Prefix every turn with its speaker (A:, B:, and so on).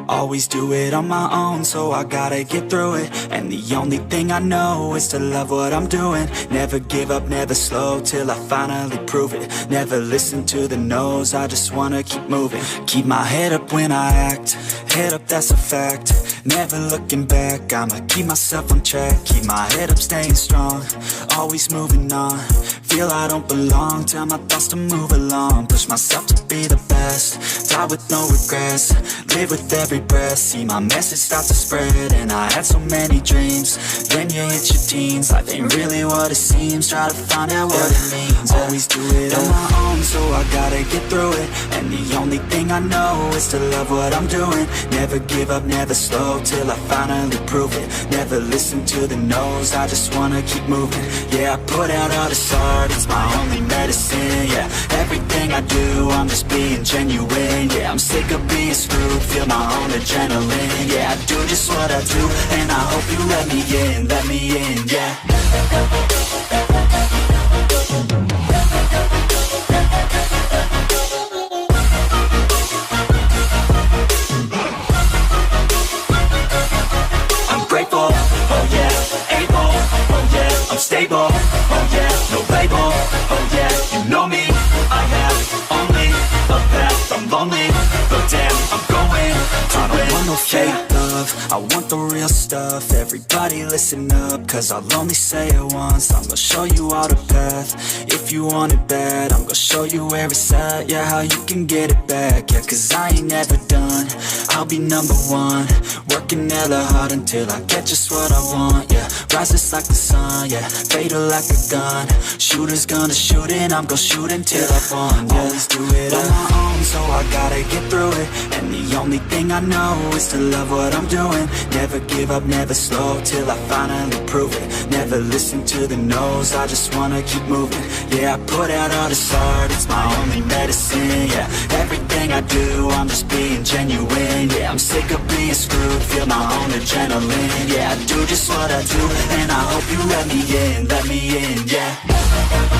A: Always do it on my own, so I gotta get through it. And the only thing I know is to love what I'm doing. Never give up, never slow, till I finally prove it. Never listen to the no's, I just wanna keep moving. Keep my head up when I act, head up, that's a fact. Never looking back, I'ma keep myself on track. Keep my head up, staying strong, always moving on. Feel I don't belong, tell my thoughts to move along. Push myself to be the best, die with no regrets. Live with every breath, see my message start to spread. And I had so many dreams, then you hit your teens. Life ain't really what it seems, try to find out what it means. Always do it on my own, so I gotta get through it. And the only thing I know is to love what I'm doing. Never give up, never slow, till I finally prove it. Never listen to the no's, I just wanna keep moving. Yeah, I put out all this art, it's my only medicine. Yeah, everything I do, I'm just being genuine. Yeah, I'm sick of being screwed, feel my own adrenaline. Yeah, I do just what I do, and I hope you let me in, yeah. I'm grateful, oh yeah, able, oh yeah, I'm stable, oh yeah, no label, oh yeah, you know me, I have only a path, I'm lonely, but damn, I'm going to I don't want no fake love, I want the real stuff. Everybody listen up, cause I'll only say it once. I'm gonna show you all the path, if you want it bad. I'm gonna show you where it's at, yeah, how you can get it back. Yeah, cause I ain't never done, I'll be number one. Working hella hard until I get just what I want, yeah. Rises like the sun, yeah, fatal like a gun. Shooter's gonna shoot and I'm gonna shoot until I won, yeah. Always do it on my own, so I gotta get through it. And the only thing I know is to love what I'm doing. Never give up, never slow, till I finally prove it. Never listen to the no's, I just wanna keep moving. Yeah, I put out all this art, it's my only medicine. Yeah, everything I do, I'm just being genuine. Yeah, I'm sick of being screwed, feel my own adrenaline. Yeah, I do just what I do, and I hope you let me in, yeah.